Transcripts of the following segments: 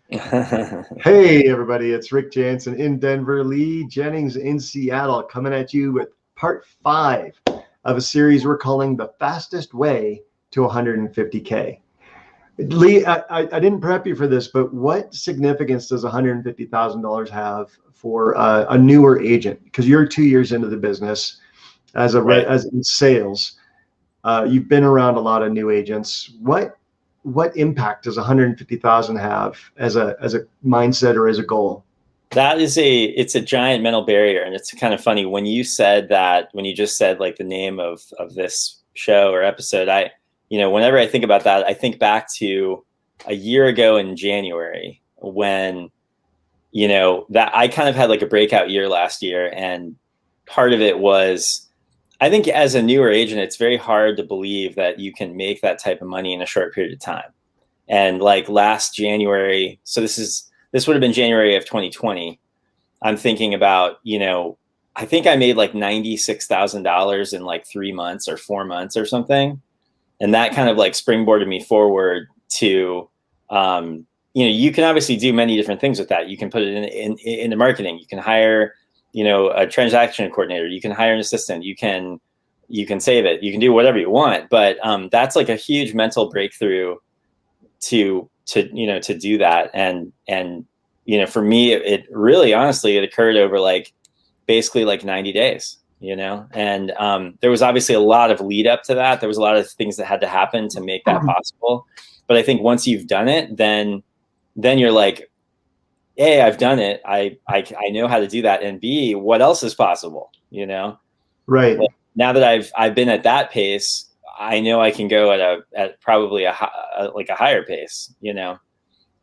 Hey, everybody, it's Rick Jansen in Denver, Lee Jennings in Seattle, coming at you with part 5 of a series we're calling The Fastest Way to 150K. Lee, I didn't prep you for this, but what significance does $150,000 have for a newer agent? Because you're 2 years into the business as in sales. You've been around a lot of new agents. What impact does 150,000 have as a mindset or as a goal? It's a giant mental barrier. And it's kind of funny when you said that, when you just said like the name of this show or episode, whenever I think about that, I think back to a year ago in January when, that I kind of had like a breakout year last year. And part of it was, I think as a newer agent, it's very hard to believe that you can make that type of money in a short period of time. And like last January, so this would have been January of 2020. I'm thinking about, I think I made like $96,000 in like 3 months or 4 months or something. And that kind of like springboarded me forward to, you can obviously do many different things with that. You can put it into marketing. You can hire, a transaction coordinator. You can hire an assistant. You can save it. You can do whatever you want. But that's like a huge mental breakthrough to do that. And for me, it really, honestly, it occurred over like basically like 90 days, and there was obviously a lot of lead up to that. There was a lot of things that had to happen to make that possible. But I think once you've done it, then you're like, A, I've done it. I know how to do that. And B, what else is possible? Right. But now that I've been at that pace, I know I can go at probably a higher pace,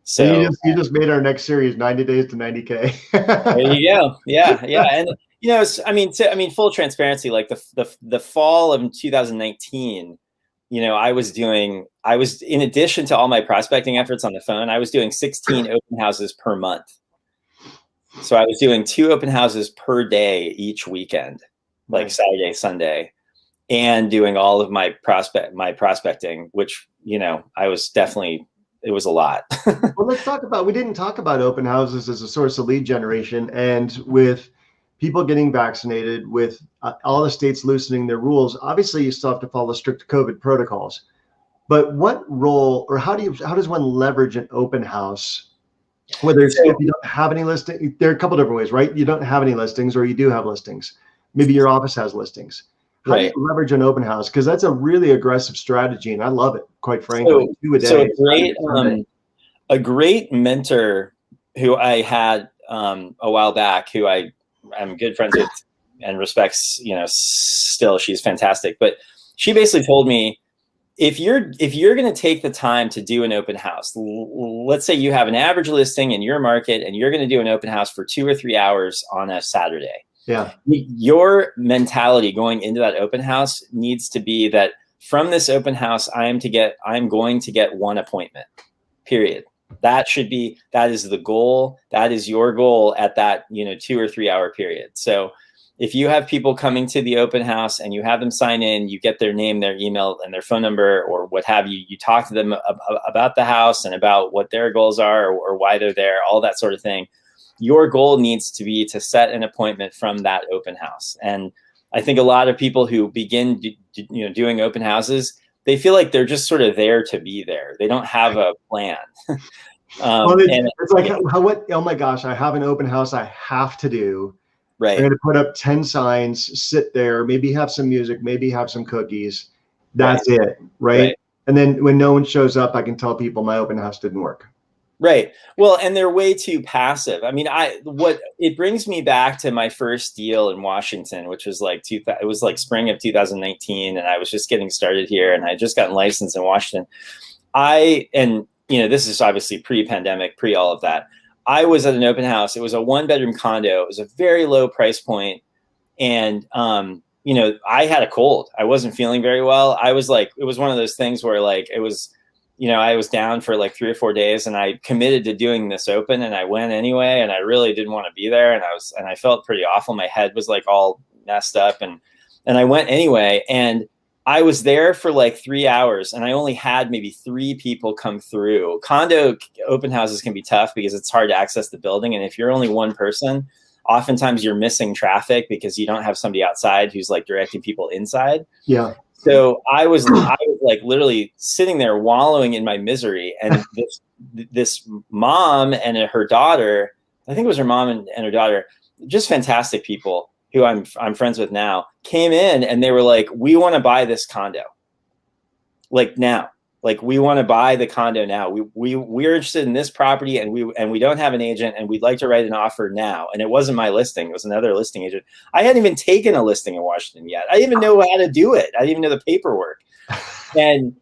So you just made our next series 90 days to 90K. There you go. Yeah. And full transparency, like the fall of 2019, I was in addition to all my prospecting efforts on the phone, I was doing 16 open houses per month. So I was doing 2 open houses per day each weekend, like Saturday, Sunday, and doing all of my prospecting, which, I was definitely, it was a lot. Well, we didn't talk about open houses as a source of lead generation, and with people getting vaccinated, with all the states loosening their rules, obviously you still have to follow strict COVID protocols. But what role, or how does one leverage an open house? Whether if you don't have any listing, there are a couple different ways, right? You don't have any listings, or you do have listings. Maybe your office has listings. How do you leverage an open house? Because that's a really aggressive strategy, and I love it, quite frankly. A great mentor who I had a while back, who I'm good friends with and respects, still, she's fantastic. But she basically told me, if you're going to take the time to do an open house, let's say you have an average listing in your market and you're going to do an open house for 2 or 3 hours on a Saturday. Yeah. Your mentality going into that open house needs to be that from this open house, I'm going to get 1 appointment, period. That is the goal. That is your goal at that, 2 or 3 hour period. So if you have people coming to the open house and you have them sign in, you get their name, their email, and their phone number or what have you, you talk to them about the house and about what their goals are or why they're there, all that sort of thing. Your goal needs to be to set an appointment from that open house. And I think a lot of people who begin, doing open houses, they feel like they're just sort of there to be there. They don't have a plan. It's like, oh my gosh, I have an open house I have to do. Right. I'm going to put up 10 signs, sit there, maybe have some music, maybe have some cookies. That's it. Right. And then when no one shows up, I can tell people my open house didn't work. Right. Well, and they're way too passive. I mean, it brings me back to my first deal in Washington, which was like it was like spring of 2019, and I was just getting started here, and I just gotten licensed in Washington. This is obviously pre-pandemic, pre all of that. I was at an open house. It was a 1-bedroom condo. It was a very low price point, and I had a cold. I wasn't feeling very well. I was like, it was one of those things where like it was. I was down for like 3 or 4 days, and I committed to doing this open, and I went anyway, and I really didn't want to be there. And I felt pretty awful. My head was like all messed up, and I went anyway. And I was there for like 3 hours and I only had maybe 3 people come through. Condo open houses can be tough because it's hard to access the building. And if you're only one person, oftentimes you're missing traffic because you don't have somebody outside who's like directing people inside. Yeah. So I was like literally sitting there wallowing in my misery. And this mom and her daughter, I think it was her mom and her daughter, just fantastic people who I'm friends with now, came in and they were like, we want to buy this condo. Like now, like we want to buy the condo now. We're interested in this property and we don't have an agent and we'd like to write an offer now. And it wasn't my listing. It was another listing agent. I hadn't even taken a listing in Washington yet. I didn't even know how to do it. I didn't even know the paperwork. And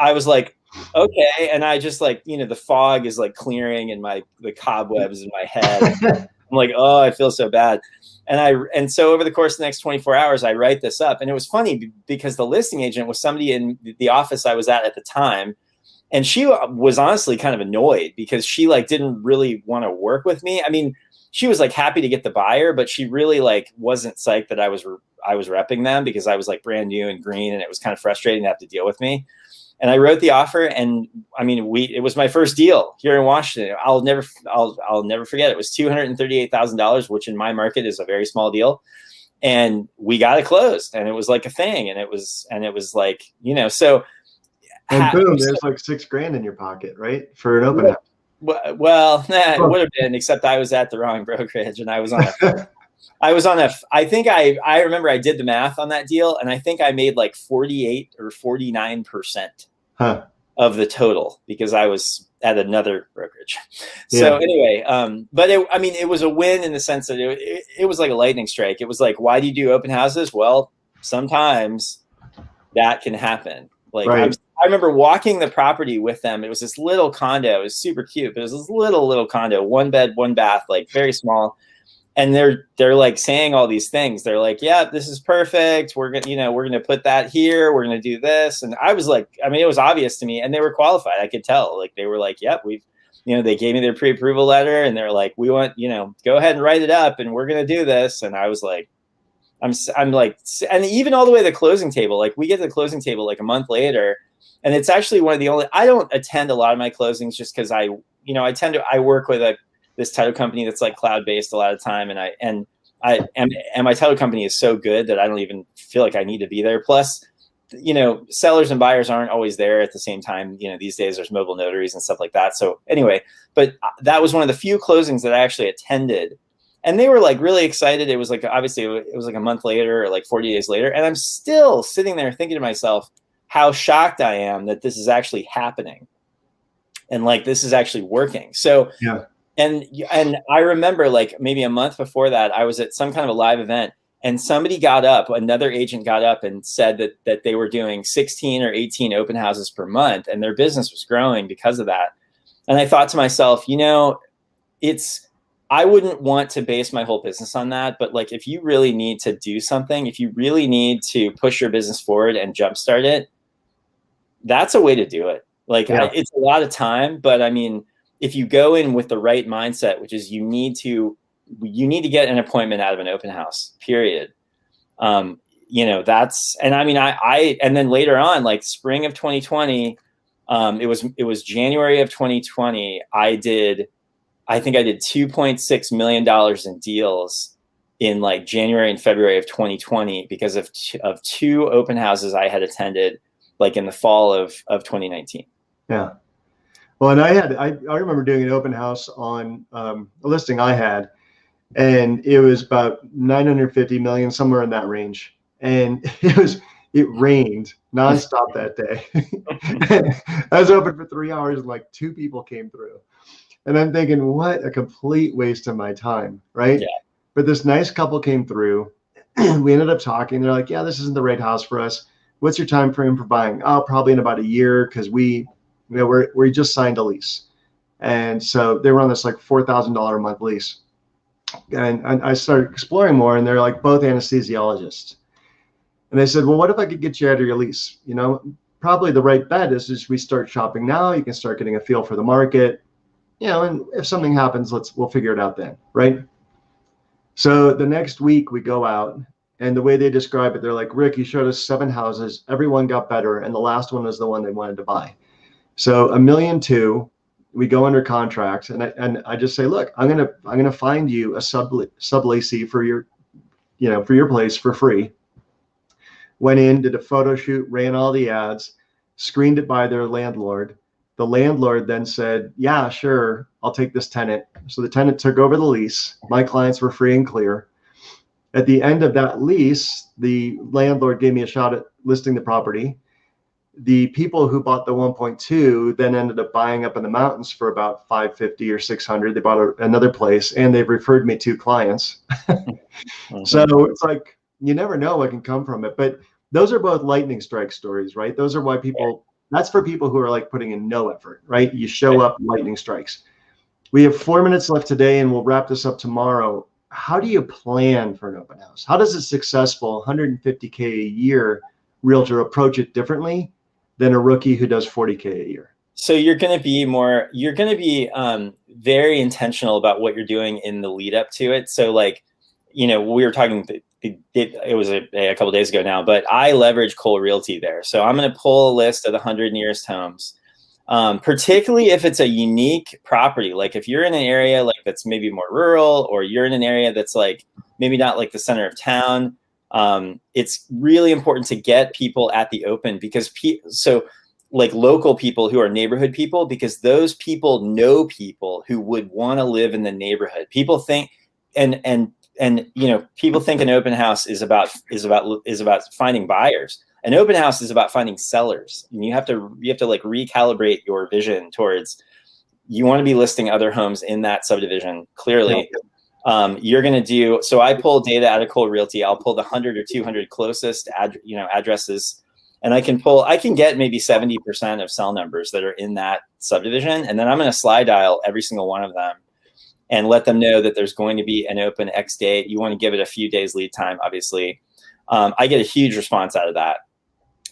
I was like, okay. And I just like, you know, the fog is like clearing and the cobwebs in my head. I'm like, oh, I feel so bad. And so over the course of the next 24 hours, I write this up. And it was funny because the listing agent was somebody in the office I was at the time. And she was honestly kind of annoyed because she like didn't really want to work with me. I mean, she was like happy to get the buyer, but she really like wasn't psyched that I was repping them because I was like brand new and green and it was kind of frustrating to have to deal with me. And I wrote the offer, and I mean, it was my first deal here in Washington. I'll never forget. It was $238,000, which in my market is a very small deal. And we got it closed, and it was like a thing. And it was like, you know, so. And boom, there's like $6,000 in your pocket, right? For an open house. Well, it would have been, except I was at the wrong brokerage, and I was on I think I remember I did the math on that deal, and I think I made like 48 or 49% of the total because I was at another brokerage. So anyway, but it was a win in the sense that it was like a lightning strike. It was like, why do you do open houses? Well, sometimes that can happen. Like right. I remember walking the property with them. It was this little condo. It was super cute, but it was this little condo, 1 bed, 1 bath, like very small. And they're like saying all these things. They're like, yeah, this is perfect. We're going to put that here. We're going to do this. And I was like, I mean, it was obvious to me, and they were qualified. I could tell, like, they were like, yep, they gave me their pre-approval letter, and they're like, we want, go ahead and write it up, and we're going to do this. And I was like, I'm like, and even all the way to the closing table, like we get to the closing table like a month later. And it's actually one of the only, I don't attend a lot of my closings just because I work with this title company that's like cloud-based a lot of time. And my title company is so good that I don't even feel like I need to be there. Plus, sellers and buyers aren't always there at the same time. These days there's mobile notaries and stuff like that. So anyway, but that was one of the few closings that I actually attended, and they were like really excited. It was like, obviously it was like a month later or like 40 days later. And I'm still sitting there thinking to myself how shocked I am that this is actually happening. And like, this is actually working. So, yeah. And I remember like maybe a month before that, I was at some kind of a live event, and somebody got up, another agent got up and said that they were doing 16 or 18 open houses per month, and their business was growing because of that. And I thought to myself, I wouldn't want to base my whole business on that. But like, if you really need to do something, if you really need to push your business forward and jumpstart it, that's a way to do it. Like, yeah. It's a lot of time, but I mean, if you go in with the right mindset, which is you need to get an appointment out of an open house, period. That's, and I mean, and then later on, like spring of 2020, it was January of 2020. I think I did $2.6 million in deals in like January and February of 2020 because of 2 open houses I had attended like in the fall of 2019. Yeah. Well, and I remember doing an open house on a listing I had, and it was about 950 million, somewhere in that range. And it rained nonstop that day. I was open for 3 hours and like 2 people came through. And I'm thinking, what a complete waste of my time, right? Yeah. But this nice couple came through. We ended up talking. They're like, yeah, this isn't the right house for us. What's your time frame for buying? Oh, probably in about a year, because we just signed a lease. And so they were on this like $4,000 a month lease. And I started exploring more, and they're like both anesthesiologists. And they said, well, what if I could get you out of your lease? Probably the right bet is we start shopping now. You can start getting a feel for the market, and if something happens, we'll figure it out then, right? So the next week we go out, And the way they describe it, they're like, Rick, you showed us 7 houses. Everyone got better. And the last one was the one they wanted to buy. So $1.2 million, we go under contract. And I just say, look, I'm going to find you a sublessee for your, for your place for free. Went in, did a photo shoot, ran all the ads, screened it by their landlord. The landlord then said, yeah, sure, I'll take this tenant. So the tenant took over the lease. My clients were free and clear. At the end of that lease, the landlord gave me a shot at listing the property. The people who bought the 1.2 then ended up buying up in the mountains for about 550 or 600. They bought another place, and they've referred me 2 clients. So it's like, you never know what can come from it. But those are both lightning strike stories, right? Those are why people, that's for people who are like putting in no effort, right? You show up, lightning strikes. We have 4 minutes left today, and we'll wrap this up tomorrow. How do you plan for an open house? How does a successful 150K a year realtor approach it differently than a rookie who does 40K a year? So you're going to be very intentional about what you're doing in the lead up to it. So like, we were talking, it was a couple of days ago now, but I leverage Cole Realty there. So I'm going to pull a list of the 100 nearest homes. Particularly if it's a unique property, like if you're in an area like that's maybe more rural, or you're in an area that's like maybe not like the center of town, it's really important to get people at the open, because so like local people who are neighborhood people, because those people know people who would want to live in the neighborhood. People think and people think an open house is about finding buyers. An open house is about finding sellers, and you have to like recalibrate your vision towards, you want to be listing other homes in that subdivision. Clearly, you're going to do, so I pull data out of Cole Realty. I'll pull the 100 or 200 closest addresses, and I can get maybe 70% of cell numbers that are in that subdivision. And then I'm going to slide dial every single one of them and let them know that there's going to be an open X date. You want to give it a few days lead time, obviously. I get a huge response out of that.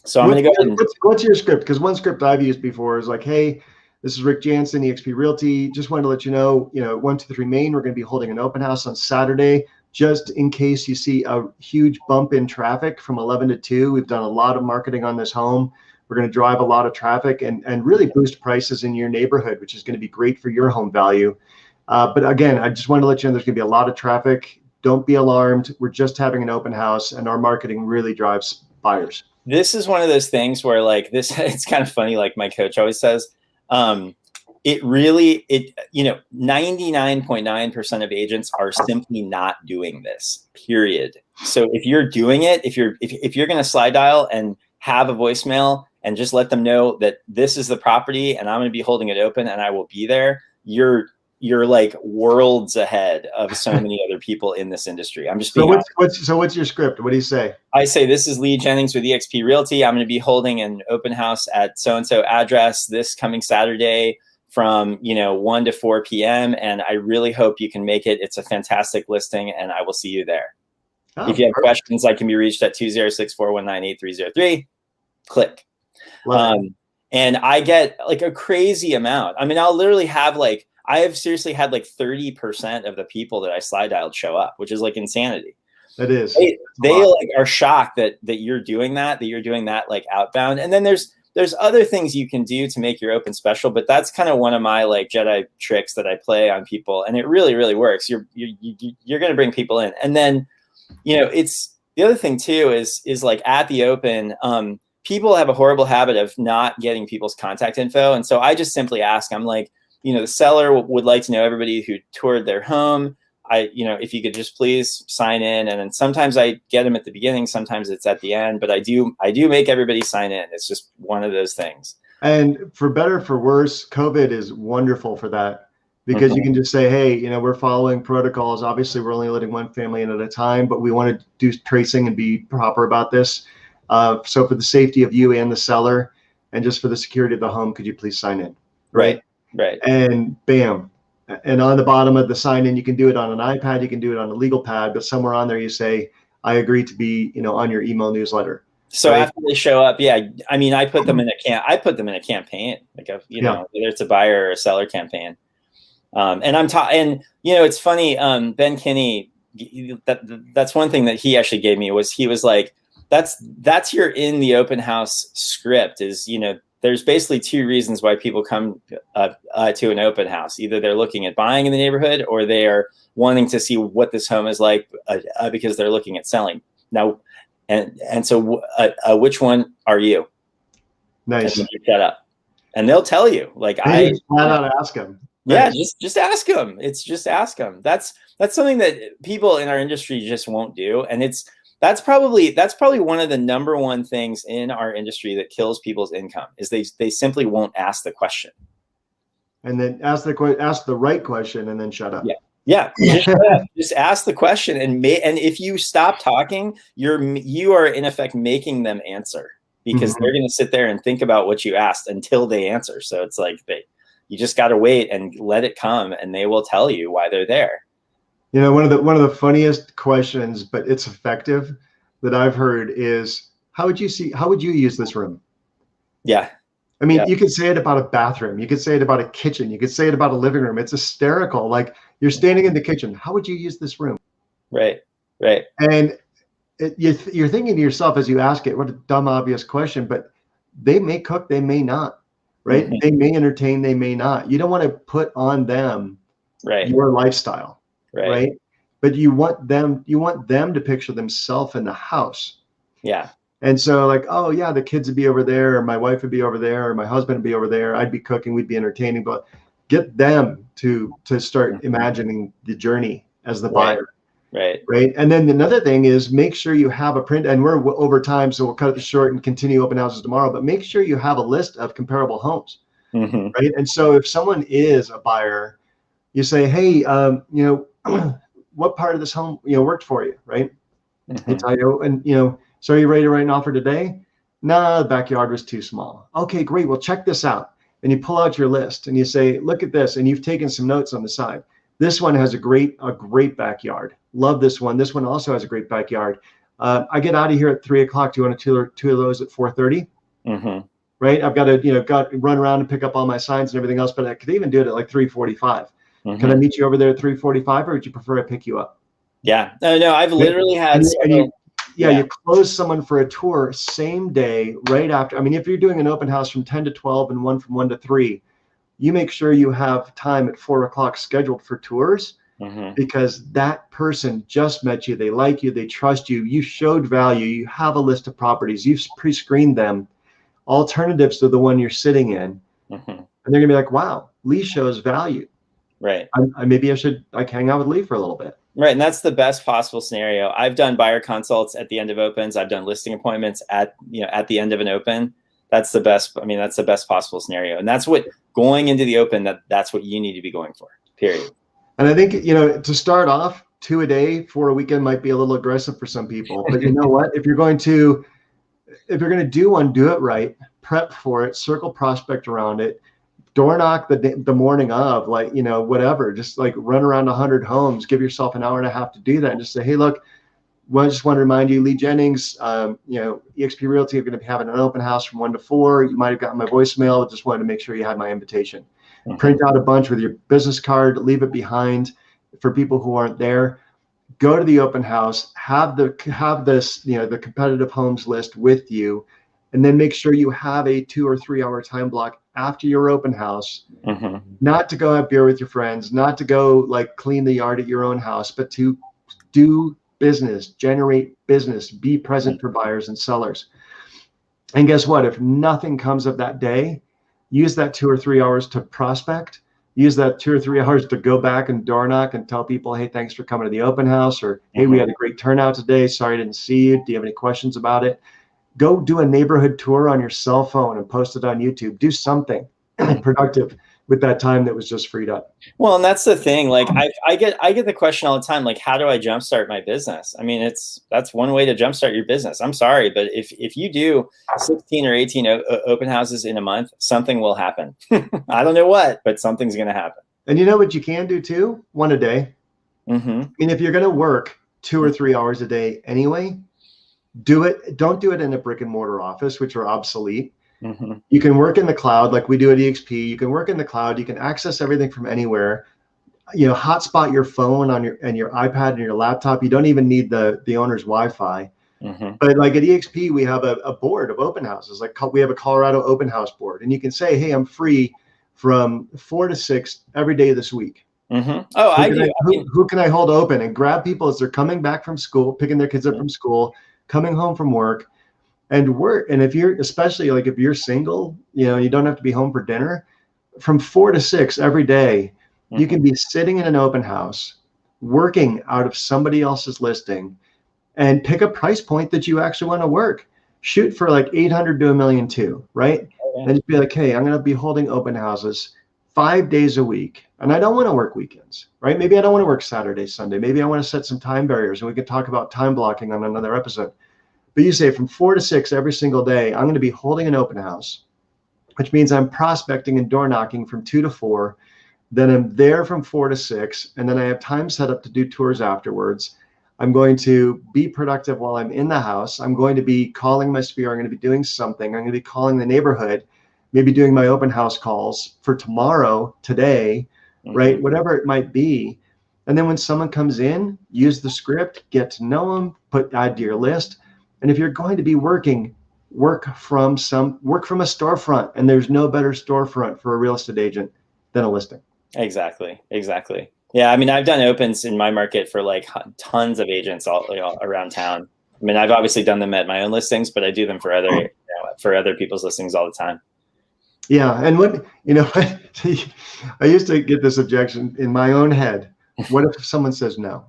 So I'm going to go ahead and... What's your script? Because one script I've used before is like, hey, this is Rick Jansen, eXp Realty. Just wanted to let you know, 123 Main, we're going to be holding an open house on Saturday. Just in case you see a huge bump in traffic from 11 to 2, we've done a lot of marketing on this home. We're going to drive a lot of traffic and really boost prices in your neighborhood, which is going to be great for your home value. But again, I just wanted to let you know there's going to be a lot of traffic. Don't be alarmed. We're just having an open house, and our marketing really drives buyers. This is one of those things where like this, it's kind of funny. Like my coach always says, 99.9% of agents are simply not doing this, period. So if you're doing it, if you're going to slide dial and have a voicemail and just let them know that this is the property and I'm going to be holding it open and I will be there, you're like worlds ahead of so many other people in this industry. I'm just being so what's your script? What do you say? I say, this is Lee Jennings with eXp Realty. I'm going to be holding an open house at so-and-so address this coming Saturday from 1 to 4 p.m. And I really hope you can make it. It's a fantastic listing, and I will see you there. If you have questions, I can be reached at 206-419-8303. Click. And I get like a crazy amount. I mean, I'll literally have like, I have seriously had like 30% of the people that I slide dialed show up, which is like insanity. It is. They like are shocked that you're doing that like outbound. And then there's other things you can do to make your open special, but that's kind of one of my like Jedi tricks that I play on people, and it really, really works. You're going to bring people in, and then it's the other thing too is like at the open, people have a horrible habit of not getting people's contact info, and so I just simply ask. I'm like, the seller would like to know everybody who toured their home. If you could just please sign in. And then sometimes I get them at the beginning, sometimes it's at the end, but I do make everybody sign in. It's just one of those things. And for better or for worse, COVID is wonderful for that, because you can just say, hey, we're following protocols. Obviously, we're only letting one family in at a time, but we want to do tracing and be proper about this. So for the safety of you and the seller, and just for the security of the home, could you please sign in? Right. And bam. And on the bottom of the sign in, you can do it on an iPad, you can do it on a legal pad, but somewhere on there you say, I agree to be, on your email newsletter. So right? After they show up, I mean, I put them in a campaign, like whether it's a buyer or a seller campaign. And it's funny, Ben Kinney that's one thing that he actually gave me was, he was like, that's your in the open house script is, there's basically two reasons why people come to an open house. Either they're looking at buying in the neighborhood, or they are wanting to see what this home is like because they're looking at selling. Now, and so which one are you? Nice. And you shut up, and they'll tell you. Like, flat out ask them. Yeah, just ask them. It's just ask them. That's something that people in our industry just won't do, and that's probably one of the number one things in our industry that kills people's income is they simply won't ask the question. And then ask the right question and then shut up. Yeah. Just ask the question, and if you stop talking, you are in effect making them answer, because they're going to sit there and think about what you asked until they answer. So it's like you just got to wait and let it come, and they will tell you why they're there. One of the funniest questions, but it's effective, that I've heard is, how would you use this room? Yeah. I mean, you could say it about a bathroom. You could say it about a kitchen. You could say it about a living room. It's hysterical. Like, you're standing in the kitchen. How would you use this room? Right. And you're thinking to yourself as you ask it, what a dumb, obvious question, but they may cook, they may not, right? Mm-hmm. They may entertain, they may not. You don't want to put on them your lifestyle, right? But you want them to picture themselves in the house. Yeah. And so, like, oh yeah, the kids would be over there, or my wife would be over there, or my husband would be over there. I'd be cooking, we'd be entertaining, but get them to start imagining the journey as the buyer. Right. And then another thing is, make sure you have a print, and we're over time, so we'll cut it short and continue open houses tomorrow, but make sure you have a list of comparable homes. Mm-hmm. Right. And so if someone is a buyer, you say, hey, what part of this home, worked for you? Right. Mm-hmm. They tell you, and, so are you ready to write an offer today? Nah, the backyard was too small. Okay, great. Well, check this out. And you pull out your list and you say, look at this. And you've taken some notes on the side. This one has a great backyard. Love this one. This one also has a great backyard. I get out of here at 3:00. Do you want to two of those at 4:30? Mm-hmm. Right. I've got to, run around and pick up all my signs and everything else, but I could even do it at like 3:45. Mm-hmm. Can I meet you over there at 3:45, or would you prefer I pick you up? Yeah. No, I've literally had. You close someone for a tour same day, right after. I mean, if you're doing an open house from 10 to 12 and one from 1 to 3, you make sure you have time at 4:00 scheduled for tours, because that person just met you. They like you. They trust you. You showed value. You have a list of properties. You've pre-screened them, alternatives to the one you're sitting in. And they're going to be like, wow, Lee shows value. Right. Maybe I should hang out with Lee for a little bit. Right. And that's the best possible scenario. I've done buyer consults at the end of opens. I've done listing appointments at the end of an open. That's the best. I mean, that's the best possible scenario. And that's what going into the open, that's what you need to be going for, period. And I think, to start off, 2 a day for a weekend might be a little aggressive for some people, but you know what, if you're going to do one, do it right, prep for it, circle prospect around it, door knock the morning of, whatever, just like run around 100 homes, give yourself an hour and a half to do that, and just say, hey, look, I just want to remind you, Lee Jennings, eXp Realty are going to be having an open house from 1 to 4. You might have gotten my voicemail. Just wanted to make sure you had my invitation. Print out a bunch with your business card, leave it behind for people who aren't there. Go to the open house, have this, the competitive homes list with you, and then make sure you have a 2 or 3 hour time block after your open house, not to go have beer with your friends, not to go clean the yard at your own house, but to do business, generate business, be present for buyers and sellers. And guess what? If nothing comes of that day, use that 2 or 3 hours to prospect. Use that 2 or 3 hours to go back and door knock and tell people, hey, thanks for coming to the open house, or hey, we had a great turnout today. Sorry I didn't see you. Do you have any questions about it? Go do a neighborhood tour on your cell phone and post it on YouTube. Do something productive with that time that was just freed up. Well, and that's the thing. I get the question all the time, how do I jumpstart my business? I mean, that's one way to jumpstart your business. I'm sorry, but if you do 16 or 18 open houses in a month, something will happen. I don't know what, but something's going to happen. And you know what you can do too? 1 a day. I mean, if you're going to work 2 or 3 hours a day anyway, do it. Don't do it in a brick and mortar office, which are obsolete. You can work in the cloud like we do at eXp. You can work in the cloud. You can access everything from anywhere. hotspot your phone on your iPad and your laptop. You don't even need the owner's Wi-Fi. Mm-hmm. But like at EXP, we have a board of open houses. Like we have a Colorado open house board, and you can say, "Hey, I'm free from 4 to 6 every day this week." Mm-hmm. Oh, I do. Who can I hold open and grab people as they're coming back from school, picking their kids up from school, coming home from work, and work. And if you're, especially like if you're single, you don't have to be home for dinner. From 4 to 6 every day, you can be sitting in an open house, working out of somebody else's listing, and pick a price point that you actually want to work. Shoot for like 800 to $1.2 million, right? Okay. And just be like, hey, I'm going to be holding open houses 5 days a week, and I don't want to work weekends, right? Maybe I don't want to work Saturday, Sunday. Maybe I want to set some time barriers, and we can talk about time blocking on another episode. But you say from 4 to 6 every single day, I'm going to be holding an open house, which means I'm prospecting and door knocking from 2 to 4. Then I'm there from 4 to 6, and then I have time set up to do tours afterwards. I'm going to be productive while I'm in the house. I'm going to be calling my sphere. I'm going to be doing something. I'm going to be calling the neighborhood, maybe doing my open house calls for tomorrow, today, right? Whatever it might be. And then when someone comes in, use the script, get to know them, add to your list. And if you're going to be working, work from a storefront, and there's no better storefront for a real estate agent than a listing. Exactly. Yeah, I mean, I've done opens in my market for like tons of agents all around town. I mean, I've obviously done them at my own listings, but I do them for other people's listings all the time. Yeah, and I used to get this objection in my own head. What if someone says no,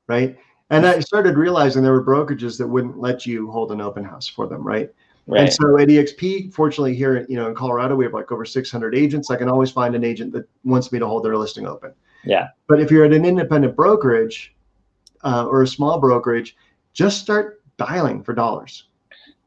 right? And I started realizing there were brokerages that wouldn't let you hold an open house for them, right? Right. And so at EXP, fortunately here, in Colorado, we have like over 600 agents. I can always find an agent that wants me to hold their listing open. Yeah. But if you're at an independent brokerage or a small brokerage, just start dialing for dollars.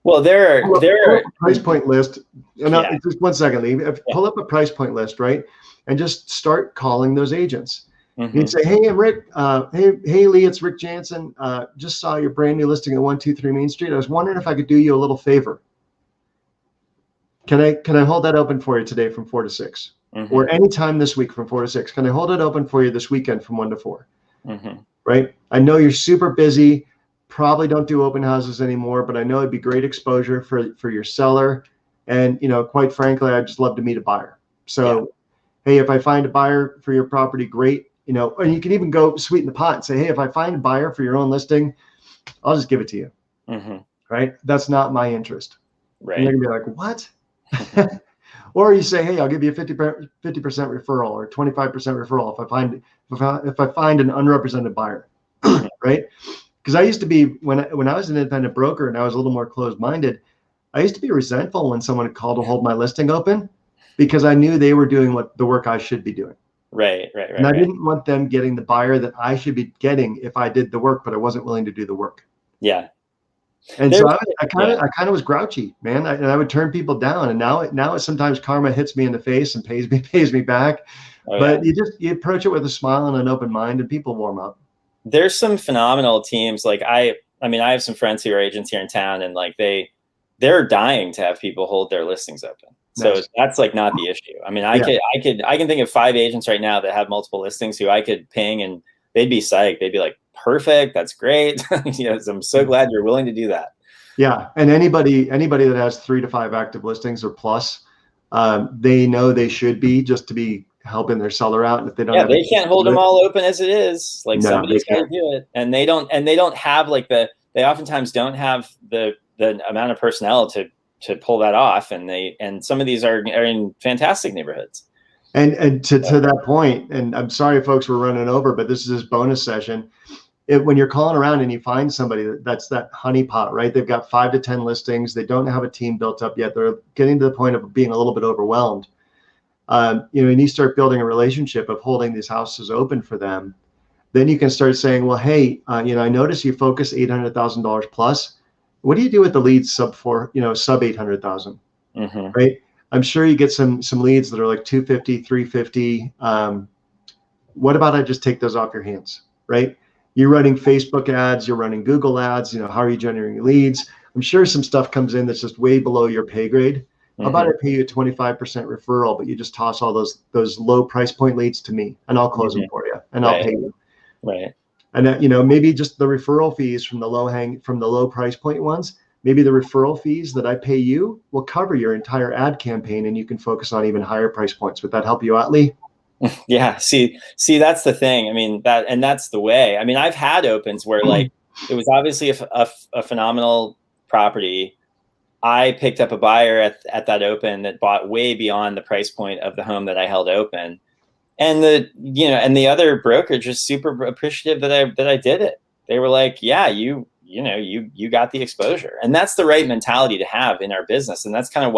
Well, there are price point list. And just 1 second, Lee. Pull up a price point list, right? And just start calling those agents. Mm-hmm. You'd say, "Hey, I'm Rick. Hey, Lee, it's Rick Jansen. Just saw your brand new listing at 123 Main Street. I was wondering if I could do you a little favor. Can I hold that open for you today from 4 to 6, or anytime this week from 4 to 6? Can I hold it open for you this weekend from 1 to 4? Right? I know you're super busy. Probably don't do open houses anymore, but I know it'd be great exposure for your seller. And quite frankly, I'd just love to meet a buyer. So, hey, if I find a buyer for your property, great. And you can even go sweeten the pot and say, hey, if I find a buyer for your own listing, I'll just give it to you. Right? That's not my interest. Right. And they're gonna be like, what? Or you say, hey, I'll give you a 50% referral or 25% referral if I find an unrepresented buyer, right? Because I used to be, when I was an independent broker and I was a little more closed-minded, I used to be resentful when someone called to hold my listing open because I knew they were doing the work I should be doing. Right. And I didn't want them getting the buyer that I should be getting if I did the work, but I wasn't willing to do the work. Yeah. And so I kind of was grouchy, man. And I would turn people down. And now sometimes karma hits me in the face and pays me back. But you approach it with a smile and an open mind, and people warm up. There's some phenomenal teams. Like I have some friends who are agents here in town, and like they're dying to have people hold their listings open. So that's like not the issue. I mean, I can think of 5 agents right now that have multiple listings who I could ping and they'd be psyched. They'd be like, perfect. That's great. I'm so glad you're willing to do that. Yeah. And anybody that has 3 to 5 active listings or plus, they know they should be, just to be helping their seller out. And if they don't, they can't hold them all open as it is. Like somebody's got to do it. And they don't have they oftentimes don't have the amount of personnel to pull that off. And some of these are in fantastic neighborhoods. And to that point, and I'm sorry, folks, we're running over, but this is this bonus session. When you're calling around and you find somebody that's that honeypot, right? They've got 5 to 10 listings. They don't have a team built up yet. They're getting to the point of being a little bit overwhelmed. And you start building a relationship of holding these houses open for them. Then you can start saying, well, hey, I notice you focus $800,000 plus. What do you do with the leads sub 800,000, right? I'm sure you get some leads that are like 250, 350. What about I just take those off your hands, right? You're running Facebook ads, you're running Google ads, how are you generating leads? I'm sure some stuff comes in that's just way below your pay grade. How about I pay you a 25% referral, but you just toss all those low price point leads to me, and I'll close them for you, and I'll pay you. Right. And maybe just the referral fees from the low price point ones. Maybe the referral fees that I pay you will cover your entire ad campaign, and you can focus on even higher price points. Would that help you out, Lee? Yeah. See, that's the thing. I mean, that's the way. I mean, I've had opens where like it was obviously a phenomenal property. I picked up a buyer at that open that bought way beyond the price point of the home that I held open. And the other brokerage was super appreciative that I did it. They were like, yeah, you got the exposure. And that's the right mentality to have in our business. And that's actually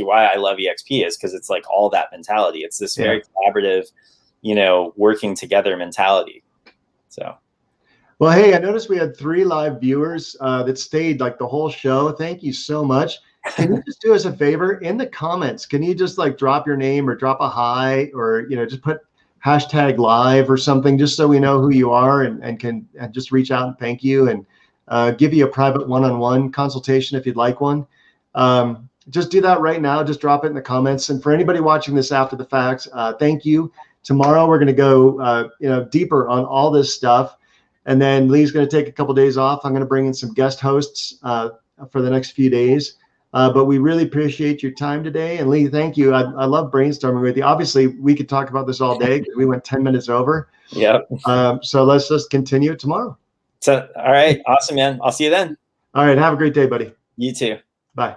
why I love EXP, is because it's like all that mentality. It's this very collaborative, working together mentality. So. Well, hey, I noticed we had 3 live viewers that stayed like the whole show. Thank you so much. Can you just do us a favor in the comments? Can you just like drop your name or drop a hi, or just put #live or something, just so we know who you are and can just reach out and thank you and give you a private one-on-one consultation if you'd like one. Just do that right now. Just drop it in the comments. And for anybody watching this after the fact, thank you. Tomorrow we're going to go deeper on all this stuff. And then Lee's going to take a couple of days off. I'm going to bring in some guest hosts for the next few days. But we really appreciate your time today. And Lee, thank you. I love brainstorming with you. Obviously, we could talk about this all day because we went 10 minutes over. Yep. So let's just continue it tomorrow. So, all right. Awesome, man. I'll see you then. All right. Have a great day, buddy. You too. Bye.